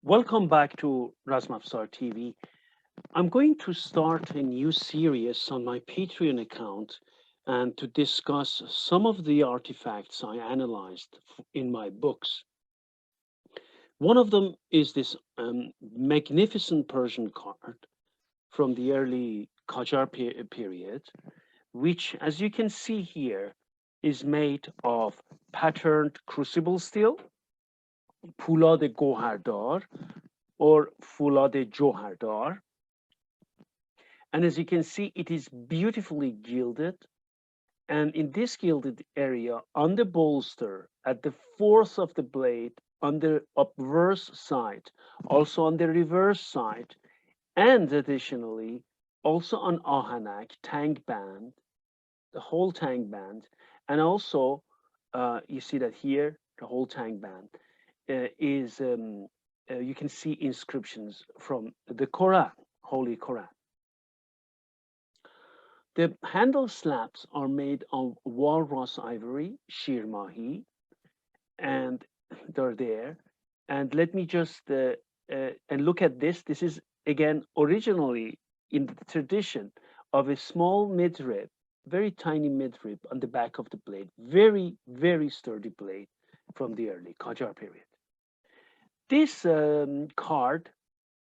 Welcome back to Razmafsar TV. I'm going to start a new series on my Patreon account and to discuss some of the artifacts I analyzed in my books. One of them is this magnificent Persian card from the early Qajar period, which, as you can see here, is made of patterned crucible steel, pulad gohardar, or fulad johardar. And as you can see, it is beautifully gilded. And in this gilded area, on the bolster, at the fourth of the blade, on the obverse side, also on the reverse side, and additionally, also on Ahanak, tank band, the whole tank band, and also you see that here, the whole tank band is, you can see inscriptions from the Quran, Holy Quran. The handle slabs are made of walrus ivory, shir mahi, and they're there. And let me just and look at this. This is again originally in the tradition of a small midrib, very tiny midrib on the back of the blade, very, very sturdy blade from the early Qajar period. This card,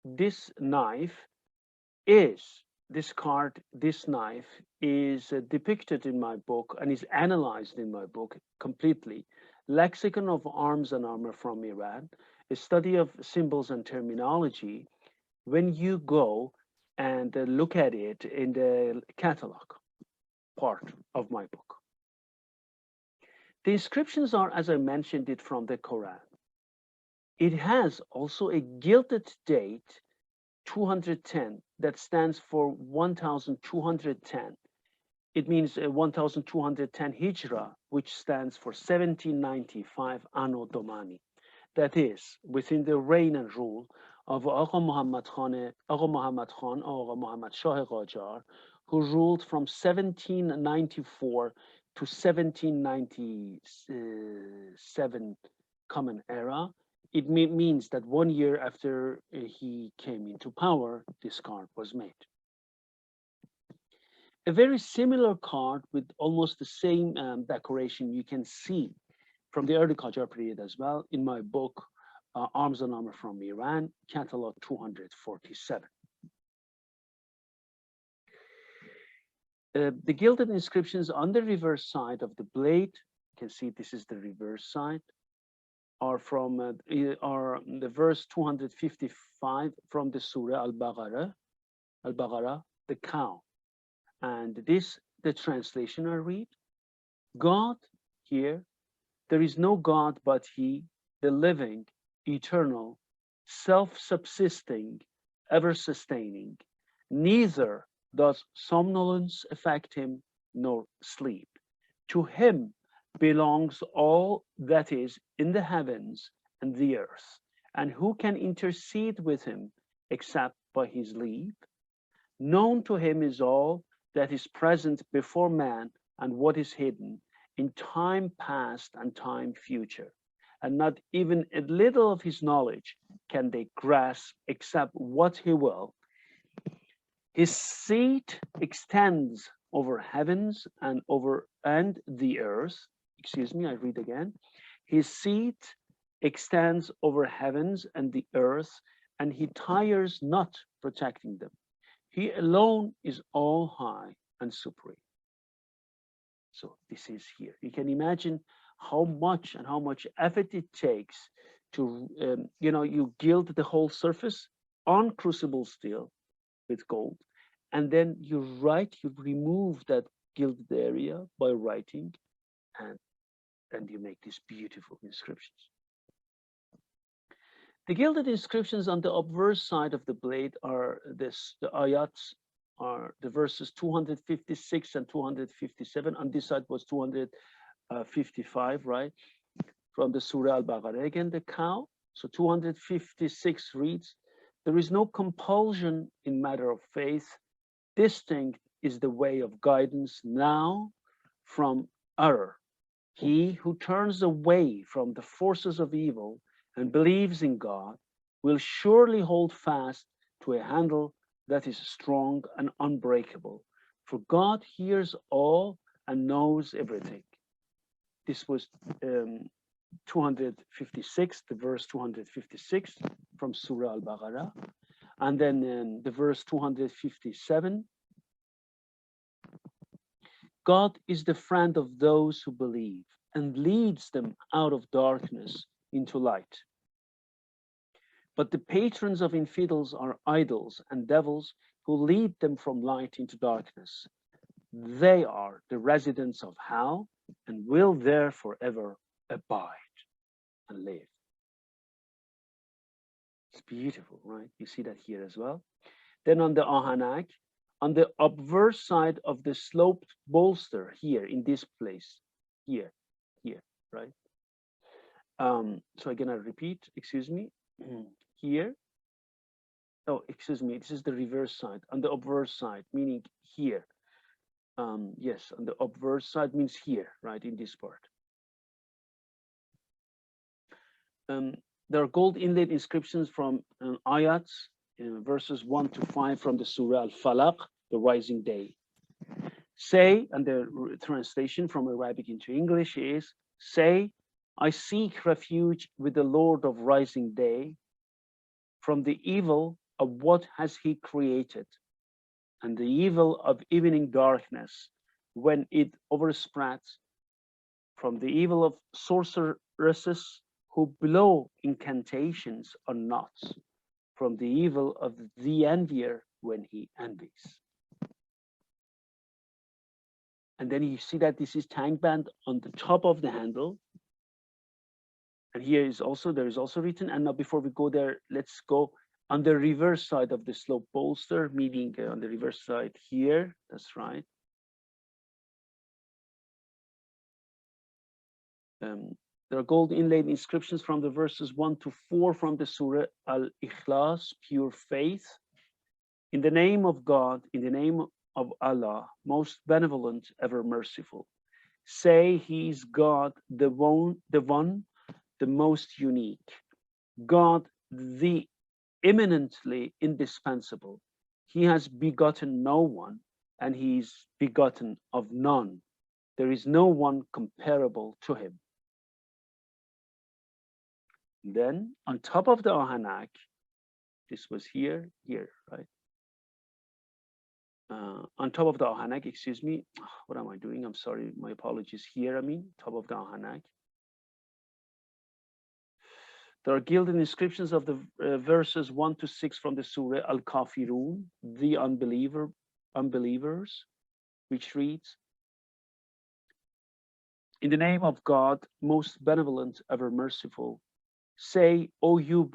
this knife is this card, this knife is depicted in my book and is analyzed in my book completely. Lexicon of Arms and Armor from Iran, a study of symbols and terminology. When you go and look at it in the catalog part of my book, the inscriptions are, as I mentioned it, from the Quran. It has also a gilded date 210 that stands for 1210. It means 1210 Hijra, which stands for 1795 Anno Domini. That is within the reign and rule of Agha Muhammad Khan, Agha Muhammad Shah Qajar, who ruled from 1794 to 1797 Common Era. It means that 1 year after he came into power, this card was made. A very similar card with almost the same decoration you can see from the early Qajar period as well in my book, Arms and Armor from Iran, catalog 247. The gilded inscriptions on the reverse side of the blade, you can see this is the reverse side, are from are the verse 255 from the Surah Al-Baqarah, the cow. And this, the translation I read, God here, there is no God but He, the living, eternal, self-subsisting, ever-sustaining. Neither does somnolence affect Him nor sleep. To Him belongs all that is in the heavens and the earth, and who can intercede with Him except by His leave? Known to Him is all that is present before man and what is hidden in time past and time future, and not even a little of His knowledge can they grasp except what He will. His seat extends over heavens and the earth. Excuse me, I read again. His seat extends over heavens and the earth, and He tires not protecting them. He alone is all high and supreme. So this is here. You can imagine how much effort it takes to, you gild the whole surface on crucible steel with gold, and then you remove that gilded area by writing, and you make these beautiful inscriptions. The gilded inscriptions on the obverse side of the blade are the ayats, are the verses 256 and 257. On this side was 255, right? From the Surah Al-Baqarah. Again, the cow. So 256 reads, there is no compulsion in matter of faith. Distinct is the way of guidance now from error. He who turns away from the forces of evil and believes in God, will surely hold fast to a handle that is strong and unbreakable. For God hears all and knows everything. This was 256, the verse 256 from Surah Al-Baqarah. And then the verse 257, God is the friend of those who believe and leads them out of darkness into light. But the patrons of infidels are idols and devils who lead them from light into darkness. They are the residents of hell and will there forever abide and live. It's beautiful, right? You see that here as well. Then on the Ahanak, on the obverse side of the sloped bolster here in this place, here, right? So again, I repeat, excuse me, here. Oh, excuse me, this is the reverse side, on the obverse side, meaning here. Yes, on the obverse side means here, right, in this part. There are gold inlaid inscriptions from ayats, verses 1 to 5 from the Surah Al-Falaq, the rising day. Say, and the translation from Arabic into English is, say, I seek refuge with the Lord of rising day from the evil of what has he created, and the evil of evening darkness when it overspreads, from the evil of sorceresses who blow incantations on knots, from the evil of the envier when he envies. And then you see that this is tank band on the top of the handle. And here is also, there is also written, and now before we go there, let's go on the reverse side of the slope bolster, meaning on the reverse side here, that's right. There are gold inlaid inscriptions from the verses 1 to 4 from the Surah Al-Ikhlas, pure faith. In the name of God, in the name of Allah, most benevolent, ever merciful. Say he is God, the one, the most unique. God, the eminently indispensable. He has begotten no one, and he is begotten of none. There is no one comparable to him. Then on top of the Ahanak, this was here, right? On top of the Ahanak, excuse me, what am I doing? I'm sorry, my apologies here, I mean, top of the Ahanak. There are gilded inscriptions of the verses 1 to 6 from the Surah Al-Kafirun, the unbelievers, which reads, in the name of God, most benevolent, ever merciful, say, O you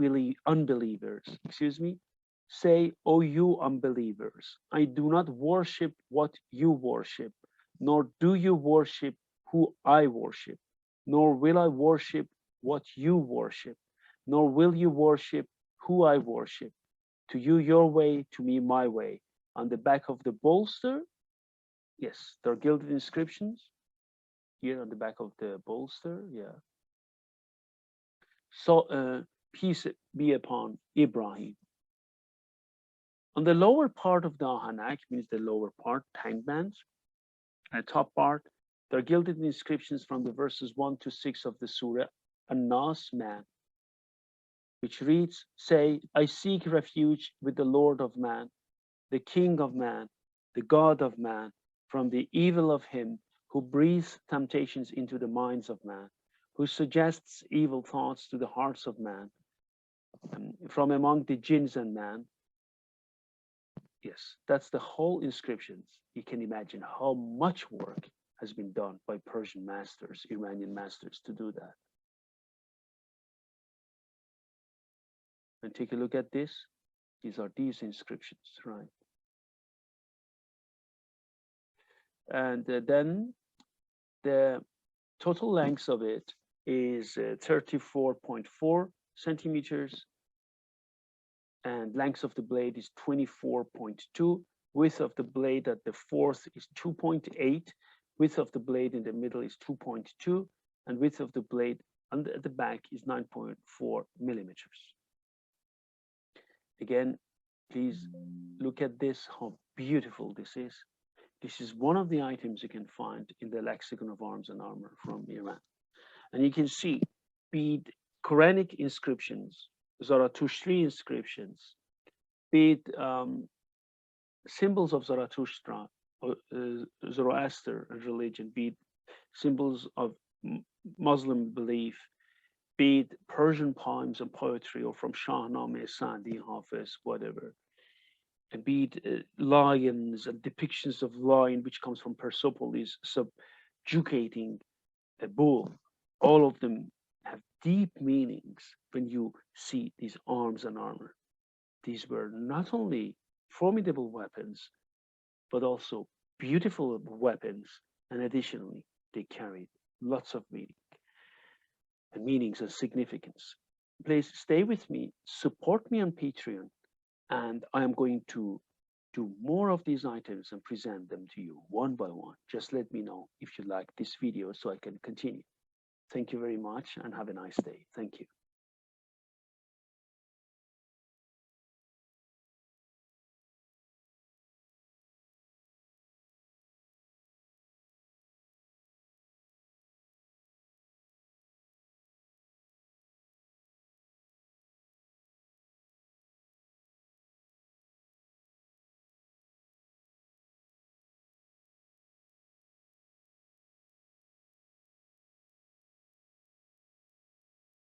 unbelievers, excuse me, say, O you unbelievers, I do not worship what you worship, nor do you worship who I worship, nor will I worship what you worship, nor will you worship who I worship. To you your way, to me my way. On the back of the bolster, yes, there are gilded inscriptions here on the back of the bolster, yeah. So peace be upon Ibrahim. On the lower part of the Ahanak, means the lower part, tank bands, and the top part, there are gilded inscriptions from the verses 1 to 6 of the Surah An-Nas, man, which reads, say, I seek refuge with the Lord of man, the King of man, the God of man, from the evil of him who breathes temptations into the minds of man, who suggests evil thoughts to the hearts of man, from among the jinns and man. Yes, that's the whole inscriptions. You can imagine how much work has been done by Persian masters, Iranian masters to do that. And take a look at this. These are these inscriptions, right? And then the total length of it is 34.4 centimeters, and length of the blade is 24.2. Width of the blade at the fourth is 2.8. Width of the blade in the middle is 2.2, and width of the blade at the back is 9.4 millimeters. Again, please look at this, how beautiful this is. This is one of the items you can find in the lexicon of arms and armor from Iran. And you can see, be it Quranic inscriptions, Zarathushtri inscriptions, be it symbols of Zarathustra, or Zoroaster religion, be it symbols of Muslim belief, be it Persian poems and poetry, or from Shahnameh, Sadi, Hafiz, whatever, and be it lions and depictions of lion, which comes from Persepolis, subjugating a bull. All of them have deep meanings when you see these arms and armor. These were not only formidable weapons, but also beautiful weapons, and additionally, they carried lots of meanings and significance. Please stay with me, support me on Patreon, and I am going to do more of these items and present them to you one by one. Just let me know if you like this video so I can continue. Thank you very much and have a nice day. Thank you.